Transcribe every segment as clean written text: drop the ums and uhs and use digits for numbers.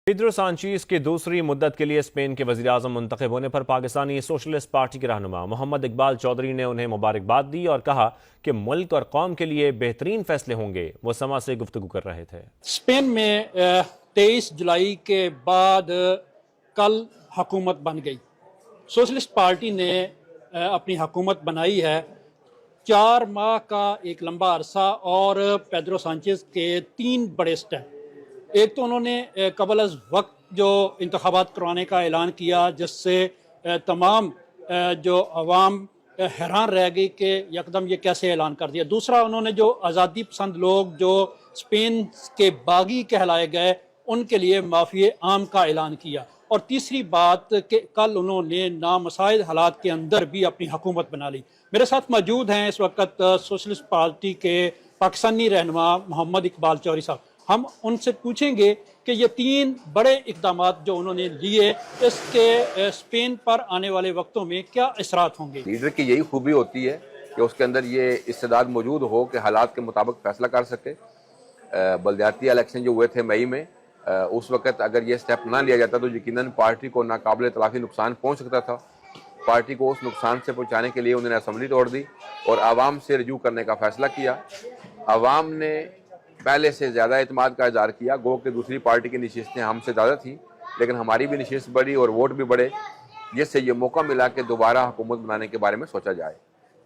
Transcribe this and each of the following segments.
Pedro Sanchez کی دوسری مدت کے لیے اسپین کے وزیراعظم منتخب ہونے پر پاکستانی سوشلسٹ پارٹی کے رہنما محمد اقبال چودھری نے انہیں مبارکباد دی اور کہا کہ ملک اور قوم کے لیے بہترین فیصلے ہوں گے۔ وہ سما سے گفتگو کر رہے تھے۔ اسپین میں 23 جولائی کے بعد کل حکومت بن گئی۔ سوشلسٹ پارٹی نے اپنی حکومت بنائی ہے۔ 4 ماہ کا ایک لمبا عرصہ اور پیدرو سانچیز کے 3 بڑے سٹیپ۔ ایک تو انہوں نے قبل از وقت جو انتخابات کروانے کا اعلان کیا، جس سے تمام جو عوام حیران رہ گئی کہ یکدم یہ کیسے اعلان کر دیا۔ دوسرا، انہوں نے جو آزادی پسند لوگ جو اسپین کے باغی کہلائے گئے ان کے لیے معافی عام کا اعلان کیا۔ اور تیسری بات کہ کل انہوں نے نامساعد حالات کے اندر بھی اپنی حکومت بنا لی۔ میرے ساتھ موجود ہیں اس وقت سوشلسٹ پارٹی کے پاکستانی رہنما محمد اقبال چودھری صاحب۔ ہم ان سے پوچھیں گے کہ یہ 3 بڑے اقدامات جو انہوں نے لیے، اس کے اسپین پر آنے والے وقتوں میں کیا اثرات ہوں گے؟ لیڈر کی یہی خوبی ہوتی ہے کہ اس کے اندر یہ استعداد موجود ہو کہ حالات کے مطابق فیصلہ کر سکے۔ بلدیاتی الیکشن جو ہوئے تھے مئی میں، اس وقت اگر یہ سٹیپ نہ لیا جاتا تو یقیناً پارٹی کو ناقابل تلافی نقصان پہنچ سکتا تھا۔ پارٹی کو اس نقصان سے پہنچانے کے لیے انہوں نے اسمبلی توڑ دی اور عوام سے رجوع کرنے کا فیصلہ کیا۔ عوام نے پہلے سے زیادہ اعتماد کا اظہار کیا، گو کہ دوسری پارٹی کی نشستیں ہم سے زیادہ تھیں، لیکن ہماری بھی نشست بڑھی اور ووٹ بھی بڑھے، جس سے یہ موقع ملا کہ دوبارہ حکومت بنانے کے بارے میں سوچا جائے۔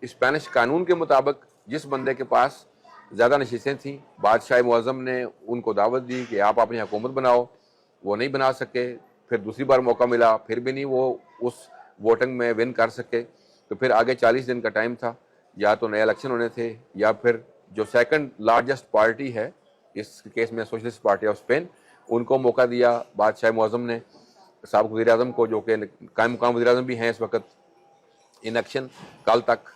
اسپینش قانون کے مطابق جس بندے کے پاس زیادہ نشستیں تھیں، بادشاہ معظم نے ان کو دعوت دی کہ آپ اپنی حکومت بناؤ۔ وہ نہیں بنا سکے، پھر دوسری بار موقع ملا، پھر بھی نہیں وہ اس ووٹنگ میں ون کر سکے، تو پھر آگے 40 دن کا ٹائم تھا، یا تو نئے الیکشن ہونے تھے یا پھر جو سیکنڈ لارجسٹ پارٹی ہے اس کیس میں سوشلسٹ پارٹی آف اسپین، ان کو موقع دیا بادشاہ معظم نے، سابق وزیر اعظم کو، جو کہ قائم مقام وزیر اعظم بھی ہیں اس وقت۔ الیکشن کل تک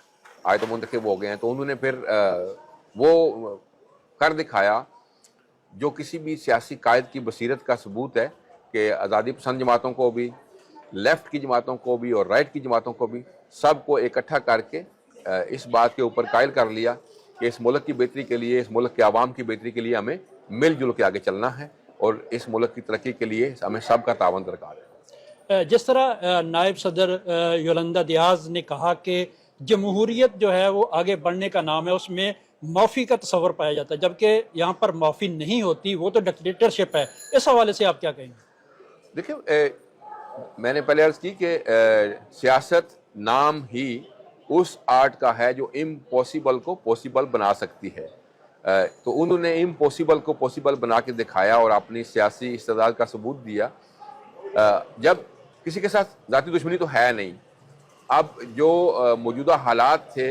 آئے تو منتخب ہو گئے ہیں، تو انہوں نے پھر وہ کر دکھایا جو کسی بھی سیاسی قائد کی بصیرت کا ثبوت ہے کہ آزادی پسند جماعتوں کو بھی، لیفٹ کی جماعتوں کو بھی اور رائٹ کی جماعتوں کو بھی، سب کو اکٹھا کر کے اس بات کے اوپر قائل کر لیا کہ اس ملک کی بہتری کے لیے، اس ملک کے عوام کی بہتری کے لیے ہمیں مل جل کے آگے چلنا ہے اور اس ملک کی ترقی کے لیے ہمیں سب کا تعاون درکار ہے۔ جس طرح نائب صدر یولندا دیاز نے کہا کہ جمہوریت جو ہے وہ آگے بڑھنے کا نام ہے، اس میں معافی کا تصور پایا جاتا ہے، جبکہ یہاں پر معافی نہیں ہوتی، وہ تو ڈکٹیٹرشپ ہے۔ اس حوالے سے آپ کیا کہیں گے؟ دیکھیں، میں نے پہلے عرض کی کہ سیاست نام ہی اس آرٹ کا ہے جو امپاسبل کو پاسبل بنا سکتی ہے۔ تو انہوں نے امپاسبل کو پاسبل بنا کے دکھایا اور اپنی سیاسی استعداد کا ثبوت دیا۔ جب کسی کے ساتھ ذاتی دشمنی تو ہے نہیں، اب جو موجودہ حالات تھے،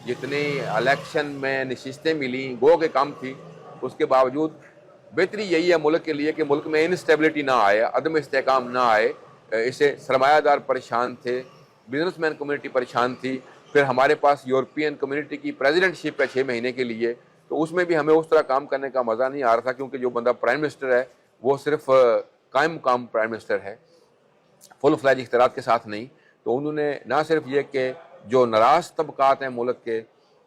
جتنی الیکشن میں نشستیں ملیں گو کہ کم تھی، اس کے باوجود بہتری یہی ہے ملک کے لیے کہ ملک میں انسٹیبلٹی نہ آئے، عدم استحکام نہ آئے۔ اسے سرمایہ دار پریشان تھے، بزنس مین کمیونٹی پریشان تھی، پھر ہمارے پاس یورپین کمیونٹی کی پریزیڈنٹ شپ ہے 6 مہینے کے لیے، تو اس میں بھی ہمیں اس طرح کام کرنے کا مزہ نہیں آ رہا تھا، کیونکہ جو بندہ پرائم منسٹر ہے وہ صرف قائم مقام پرائم منسٹر ہے، فل فلیج اختیارات کے ساتھ نہیں۔ تو انہوں نے نہ صرف یہ کہ جو ناراض طبقات ہیں ملک کے،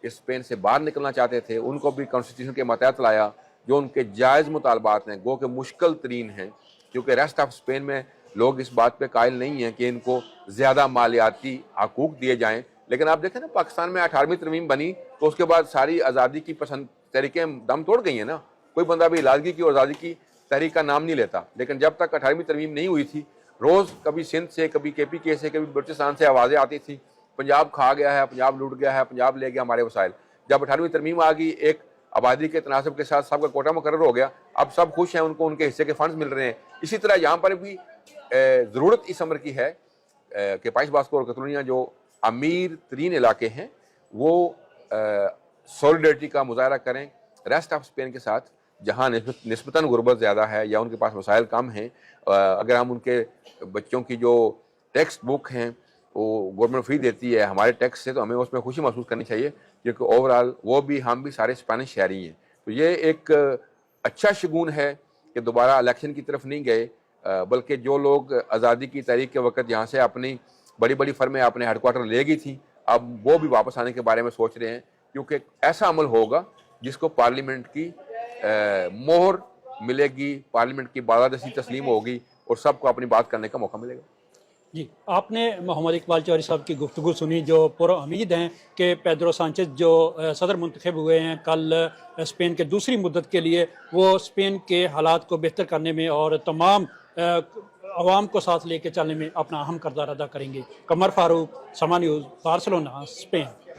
اسپین سے باہر نکلنا چاہتے تھے، ان کو بھی کانسٹیٹیوشن کے ماتحت لایا، جو ان کے جائز مطالبات ہیں، گو کہ مشکل ترین ہیں، کیونکہ ریسٹ آف اسپین میں لوگ اس بات پہ قائل نہیں ہیں کہ ان کو زیادہ مالیاتی حقوق دیے جائیں۔ لیکن آپ دیکھیں نا، پاکستان میں 18ویں ترمیم بنی تو اس کے بعد ساری آزادی کی پسند تحریکیں دم توڑ گئی ہیں نا۔ کوئی بندہ بھی علاحدگی کی اور آزادی کی تحریک کا نام نہیں لیتا، لیکن جب تک 18ویں ترمیم نہیں ہوئی تھی، روز کبھی سندھ سے، کبھی کے پی کے سے، کبھی بلوچستان سے آوازیں آتی تھیں، پنجاب کھا گیا ہے، پنجاب لوٹ گیا ہے، پنجاب لے گیا ہمارے وسائل۔ جب 18ویں ترمیم آ گئی، ایک آبادی کے تناسب کے ساتھ سب کا کوٹا مقرر ہو گیا، اب سب خوش ہیں، ان کو ان کے حصے کے فنڈز مل رہے ہیں۔ اسی طرح یہاں پر بھی ضرورت اس امر کی ہے کہ پائس باسکو اور کتلونیا جو امیر ترین علاقے ہیں، وہ سولیڈرٹی کا مظاہرہ کریں ریسٹ آف اسپین کے ساتھ، جہاں نسبتاً غربت زیادہ ہے یا ان کے پاس وسائل کم ہیں۔ اگر ہم ان کے بچوں کی جو ٹیکسٹ بک ہیں وہ گورنمنٹ فری دیتی ہے ہمارے ٹیکس سے، تو ہمیں اس میں خوشی محسوس کرنی چاہیے، کیونکہ اوورآل وہ بھی ہم بھی سارے اسپینش شہری ہیں۔ تو یہ ایک اچھا شگون ہے کہ دوبارہ الیکشن کی طرف نہیں گئے، بلکہ جو لوگ آزادی کی تحریک کے وقت یہاں سے اپنی بڑی بڑی فرمیں اپنے ہیڈ کوارٹر لے گئی تھیں، اب وہ بھی واپس آنے کے بارے میں سوچ رہے ہیں، کیونکہ ایسا عمل ہوگا جس کو پارلیمنٹ کی مہر ملے گی, پارلیمنٹ کی بالادستی تسلیم ہوگی اور سب کو اپنی بات کرنے کا موقع ملے گا. جی, آپ نے محمد اقبال چودھری صاحب کی گفتگو سنی جو پر امید ہیں کہ پیدرو سانچز جو صدر منتخب ہوئے ہیں کل اسپین کے دوسری مدت کے لیے, وہ اسپین کے حالات کو بہتر کرنے میں اور تمام عوام کو ساتھ لے کے چلنے میں اپنا اہم کردار ادا کریں گے. قمر فاروق, سما نیوز, بارسلونا, اسپین.